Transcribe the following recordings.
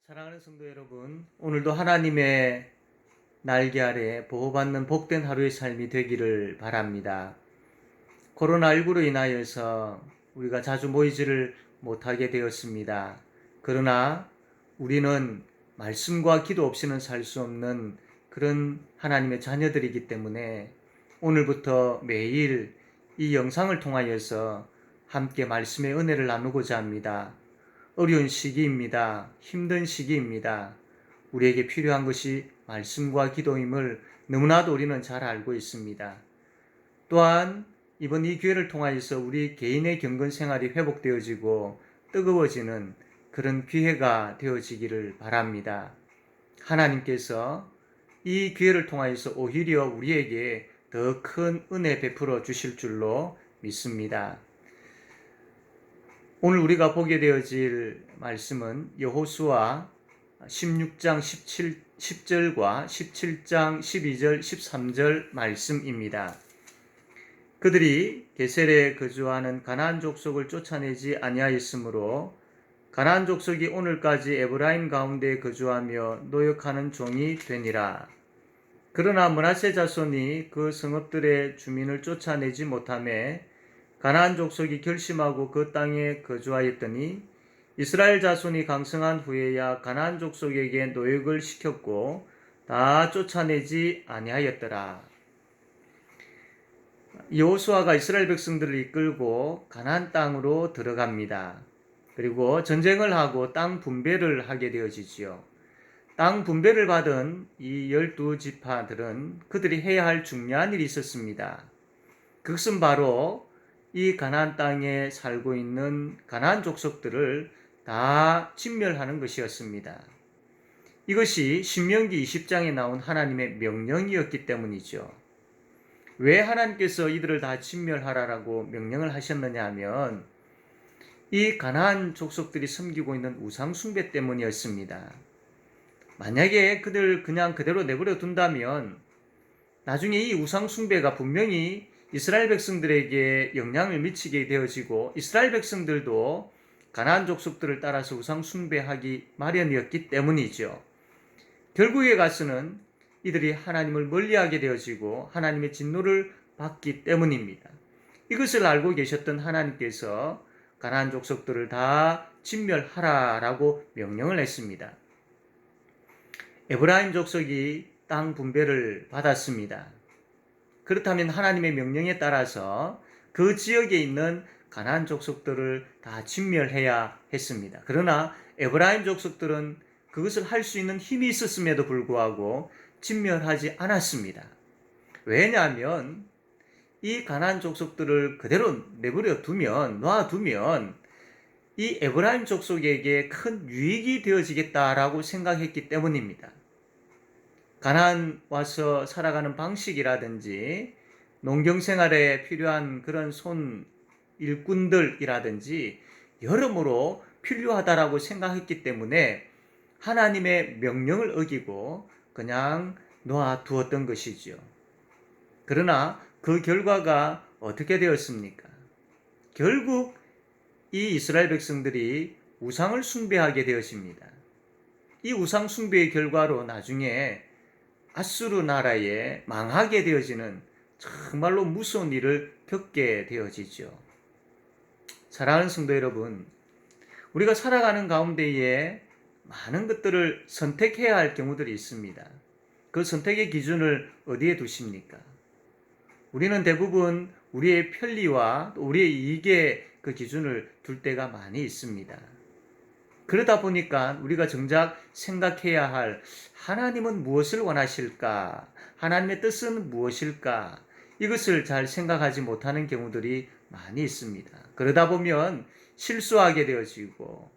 사랑하는 성도 여러분, 오늘도 하나님의 날개 아래 보호받는 복된 하루의 삶이 되기를 바랍니다. 코로나19로 인하여서 우리가 자주 모이지를 못하게 되었습니다. 그러나 우리는 말씀과 기도 없이는 살 수 없는 그런 하나님의 자녀들이기 때문에 오늘부터 매일 이 영상을 통하여서 함께 말씀의 은혜를 나누고자 합니다. 어려운 시기입니다. 힘든 시기입니다. 우리에게 필요한 것이 말씀과 기도임을 너무나도 우리는 잘 알고 있습니다. 또한 이번 이 기회를 통하여서 우리 개인의 경건 생활이 회복되어지고 뜨거워지는 그런 기회가 되어지기를 바랍니다. 하나님께서 이 기회를 통하여서 오히려 우리에게 더 큰 은혜 베풀어 주실 줄로 믿습니다. 오늘 우리가 보게 되어질 말씀은 여호수아 16장 10절과 17장 12절 13절 말씀입니다. 그들이 게셀에 거주하는 가나안 족속을 쫓아내지 아니하였으므로 가나안 족속이 오늘까지 에브라임 가운데 거주하며 노역하는 종이 되니라. 그러나 므낫세 자손이 그 성읍들의 주민을 쫓아내지 못하며 가나안 족속이 결심하고 그 땅에 거주하였더니 이스라엘 자손이 강성한 후에야 가나안 족속에게 노역을 시켰고 다 쫓아내지 아니하였더라. 여호수아가 이스라엘 백성들을 이끌고 가나안 땅으로 들어갑니다. 그리고 전쟁을 하고 땅 분배를 하게 되어지지요. 땅 분배를 받은 이 12지파들은 그들이 해야 할 중요한 일이 있었습니다. 그것은 바로 이 가나안 땅에 살고 있는 가나안 족속들을 다 진멸하는 것이었습니다. 이것이 신명기 20장에 나온 하나님의 명령이었기 때문이죠. 왜 하나님께서 이들을 다 진멸하라라고 명령을 하셨느냐 하면 이 가나안 족속들이 섬기고 있는 우상 숭배 때문이었습니다. 만약에 그들 그냥 그대로 내버려 둔다면 나중에 이 우상 숭배가 분명히 이스라엘 백성들에게 영향을 미치게 되어지고 이스라엘 백성들도 가나안 족속들을 따라서 우상 숭배하기 마련이었기 때문이죠. 결국에 가서는 이들이 하나님을 멀리하게 되어지고 하나님의 진노를 받기 때문입니다. 이것을 알고 계셨던 하나님께서 가나안 족속들을 다 진멸하라라고 명령을 했습니다. 에브라임 족속이 땅 분배를 받았습니다. 그렇다면 하나님의 명령에 따라서 그 지역에 있는 가나안 족속들을 다 진멸해야 했습니다. 그러나 에브라임 족속들은 그것을 할 수 있는 힘이 있었음에도 불구하고 진멸하지 않았습니다. 왜냐하면 이 가나안 족속들을 그대로 내버려 두면, 놔두면 이 에브라임 족속에게 큰 유익이 되어지겠다라고 생각했기 때문입니다. 가나안 와서 살아가는 방식이라든지 농경생활에 필요한 그런 손 일꾼들이라든지 여러모로 필요하다라고 생각했기 때문에 하나님의 명령을 어기고 그냥 놓아두었던 것이지요. 그러나 그 결과가 어떻게 되었습니까? 결국 이 이스라엘 백성들이 우상을 숭배하게 되었습니다. 이 우상 숭배의 결과로 나중에 아수르 나라에 망하게 되어지는 정말로 무서운 일을 겪게 되어지죠. 사랑하는 성도 여러분, 우리가 살아가는 가운데에 많은 것들을 선택해야 할 경우들이 있습니다. 그 선택의 기준을 어디에 두십니까? 우리는 대부분 우리의 편리와 우리의 이익에 그 기준을 둘 때가 많이 있습니다. 그러다 보니까 우리가 정작 생각해야 할 하나님은 무엇을 원하실까? 하나님의 뜻은 무엇일까? 이것을 잘 생각하지 못하는 경우들이 많이 있습니다. 그러다 보면 실수하게 되어지고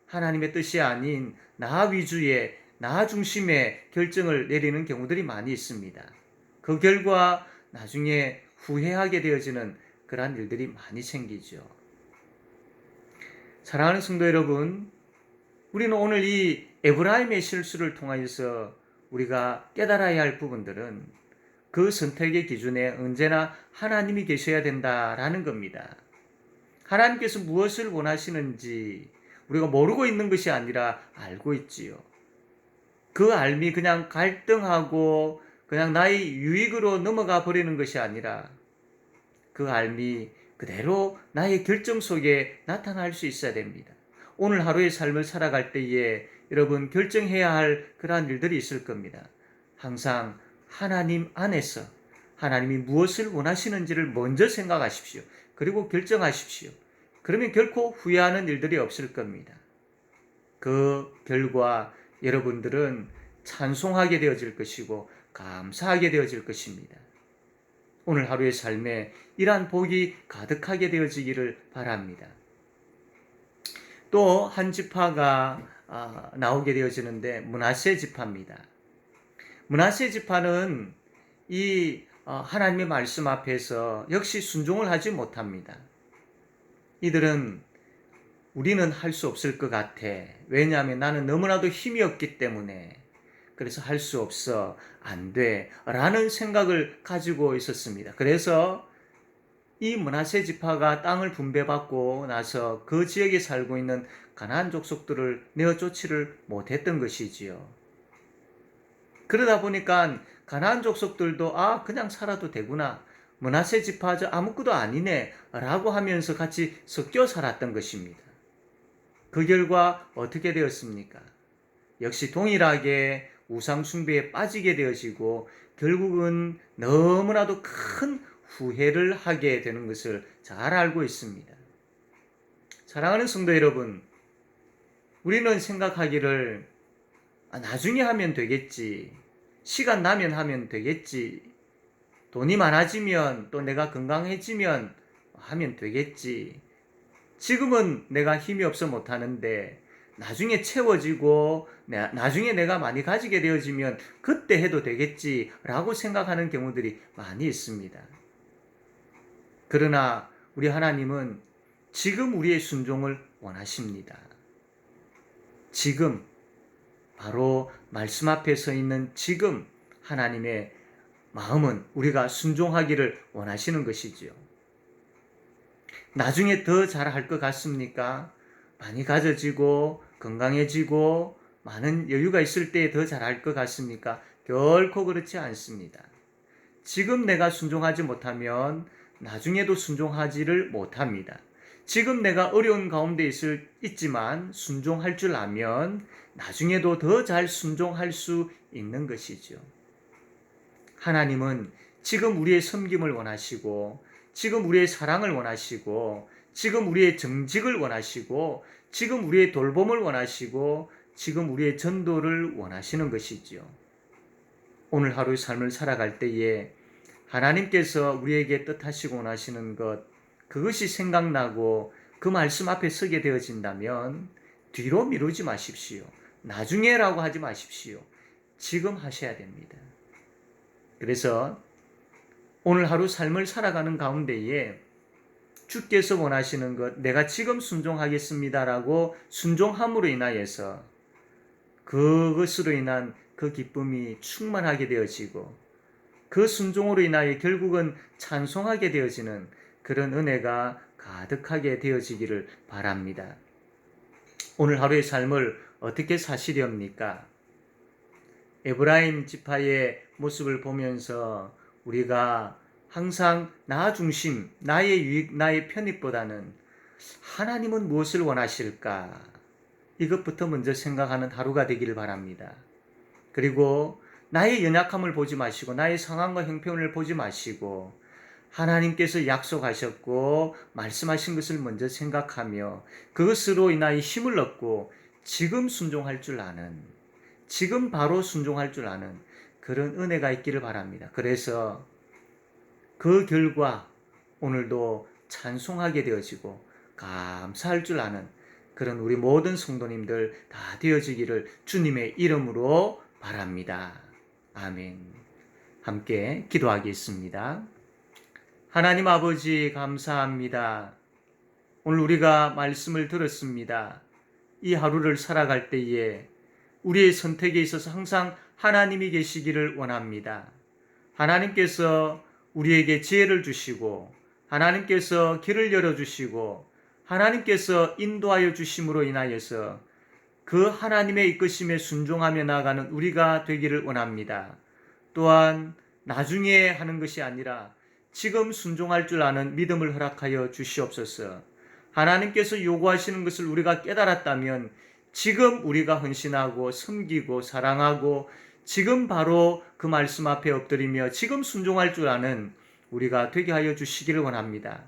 하나님의 뜻이 아닌 나 위주의, 나 중심의 결정을 내리는 경우들이 많이 있습니다. 그 결과 나중에 후회하게 되어지는 그러한 일들이 많이 생기죠. 사랑하는 성도 여러분, 우리는 오늘 이 에브라임의 실수를 통하여서 우리가 깨달아야 할 부분들은 그 선택의 기준에 언제나 하나님이 계셔야 된다라는 겁니다. 하나님께서 무엇을 원하시는지, 우리가 모르고 있는 것이 아니라 알고 있지요. 그 알미 그냥 갈등하고 그냥 나의 유익으로 넘어가 버리는 것이 아니라 그 알미 그대로 나의 결정 속에 나타날 수 있어야 됩니다. 오늘 하루의 삶을 살아갈 때에 여러분 결정해야 할 그러한 일들이 있을 겁니다. 항상 하나님 안에서 하나님이 무엇을 원하시는지를 먼저 생각하십시오. 그리고 결정하십시오. 그러면 결코 후회하는 일들이 없을 겁니다. 그 결과 여러분들은 찬송하게 되어질 것이고 감사하게 되어질 것입니다. 오늘 하루의 삶에 이러한 복이 가득하게 되어지기를 바랍니다. 또 한 지파가 나오게 되어지는데 므낫세 지파입니다. 므낫세 지파는 이 하나님의 말씀 앞에서 역시 순종을 하지 못합니다. 이들은 우리는 할 수 없을 것 같아. 왜냐하면 나는 너무나도 힘이 없기 때문에 그래서 할 수 없어. 안 돼. 라는 생각을 가지고 있었습니다. 그래서 이 므낫세 지파가 땅을 분배받고 나서 그 지역에 살고 있는 가나안 족속들을 내어 쫓지를 못했던 것이지요. 그러다 보니까 가나안 족속들도 그냥 살아도 되구나. 므낫세 지파 아무것도 아니네 라고 하면서 같이 섞여 살았던 것입니다. 그 결과 어떻게 되었습니까? 역시 동일하게 우상 숭배에 빠지게 되어지고 결국은 너무나도 큰 후회를 하게 되는 것을 잘 알고 있습니다. 사랑하는 성도 여러분, 우리는 생각하기를 나중에 하면 되겠지, 시간 나면 하면 되겠지, 돈이 많아지면 또 내가 건강해지면 하면 되겠지, 지금은 내가 힘이 없어 못하는데 나중에 채워지고 나중에 내가 많이 가지게 되어지면 그때 해도 되겠지라고 생각하는 경우들이 많이 있습니다. 그러나 우리 하나님은 지금 우리의 순종을 원하십니다. 지금 바로 말씀 앞에 서 있는 지금 하나님의 마음은 우리가 순종하기를 원하시는 것이지요. 나중에 더 잘할 것 같습니까? 많이 가져지고 건강해지고 많은 여유가 있을 때 더 잘할 것 같습니까? 결코 그렇지 않습니다. 지금 내가 순종하지 못하면 나중에도 순종하지를 못합니다. 지금 내가 어려운 가운데 있지만 순종할 줄 알면 나중에도 더 잘 순종할 수 있는 것이죠. 하나님은 지금 우리의 섬김을 원하시고 지금 우리의 사랑을 원하시고 지금 우리의 정직을 원하시고 지금 우리의 돌봄을 원하시고 지금 우리의 전도를 원하시는 것이지요. 오늘 하루의 삶을 살아갈 때에 하나님께서 우리에게 뜻하시고 원하시는 것, 그것이 생각나고 그 말씀 앞에 서게 되어진다면 뒤로 미루지 마십시오. 나중에라고 하지 마십시오. 지금 하셔야 됩니다. 그래서 오늘 하루 삶을 살아가는 가운데에 주께서 원하시는 것, 내가 지금 순종하겠습니다라고 순종함으로 인하여서 그것으로 인한 그 기쁨이 충만하게 되어지고 그 순종으로 인하여 결국은 찬송하게 되어지는 그런 은혜가 가득하게 되어지기를 바랍니다. 오늘 하루의 삶을 어떻게 사시렵니까? 에브라임 지파의 모습을 보면서 우리가 항상 나 중심, 나의 유익, 나의 편익보다는 하나님은 무엇을 원하실까? 이것부터 먼저 생각하는 하루가 되기를 바랍니다. 그리고 나의 연약함을 보지 마시고 나의 상황과 형편을 보지 마시고 하나님께서 약속하셨고 말씀하신 것을 먼저 생각하며 그것으로 인하여 힘을 얻고 지금 순종할 줄 아는, 지금 바로 순종할 줄 아는 그런 은혜가 있기를 바랍니다. 그래서 그 결과 오늘도 찬송하게 되어지고 감사할 줄 아는 그런 우리 모든 성도님들 다 되어지기를 주님의 이름으로 바랍니다. 아멘. 함께 기도하겠습니다. 하나님 아버지 감사합니다. 오늘 우리가 말씀을 들었습니다. 이 하루를 살아갈 때에 우리의 선택에 있어서 항상 하나님이 계시기를 원합니다. 하나님께서 우리에게 지혜를 주시고 하나님께서 길을 열어주시고 하나님께서 인도하여 주심으로 인하여서 그 하나님의 이끄심에 순종하며 나아가는 우리가 되기를 원합니다. 또한 나중에 하는 것이 아니라 지금 순종할 줄 아는 믿음을 허락하여 주시옵소서. 하나님께서 요구하시는 것을 우리가 깨달았다면 지금 우리가 헌신하고 섬기고 사랑하고 지금 바로 그 말씀 앞에 엎드리며 지금 순종할 줄 아는 우리가 되게 하여 주시기를 원합니다.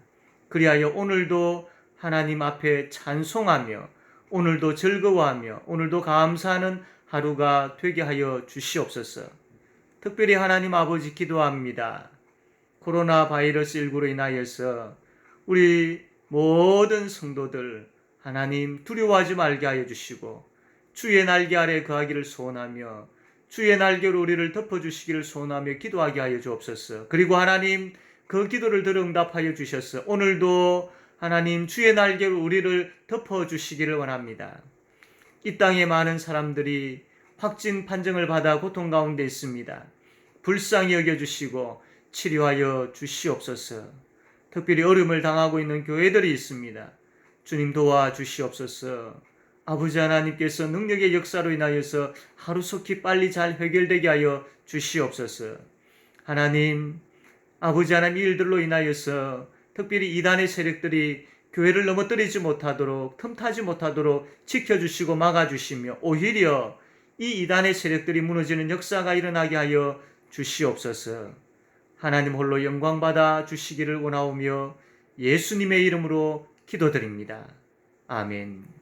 그리하여 오늘도 하나님 앞에 찬송하며 오늘도 즐거워하며 오늘도 감사하는 하루가 되게 하여 주시옵소서. 특별히 하나님 아버지 기도합니다. 코로나 바이러스 19로 인하여서 우리 모든 성도들 하나님 두려워하지 말게 하여 주시고 주의 날개 아래 거하기를 소원하며 주의 날개로 우리를 덮어주시기를 소원하며 기도하게 하여 주옵소서. 그리고 하나님 그 기도를 들어 응답하여 주셔서 오늘도 하나님 주의 날개로 우리를 덮어주시기를 원합니다. 이 땅에 많은 사람들이 확진 판정을 받아 고통 가운데 있습니다. 불쌍히 여겨주시고 치료하여 주시옵소서. 특별히 어려움을 당하고 있는 교회들이 있습니다. 주님 도와주시옵소서. 아버지 하나님께서 능력의 역사로 인하여서 하루속히 빨리 잘 해결되게 하여 주시옵소서. 하나님, 아버지 하나님 일들로 인하여서 특별히 이단의 세력들이 교회를 넘어뜨리지 못하도록 틈타지 못하도록 지켜주시고 막아주시며 오히려 이 이단의 세력들이 무너지는 역사가 일어나게 하여 주시옵소서. 하나님 홀로 영광받아 주시기를 원하오며 예수님의 이름으로 기도드립니다. 아멘.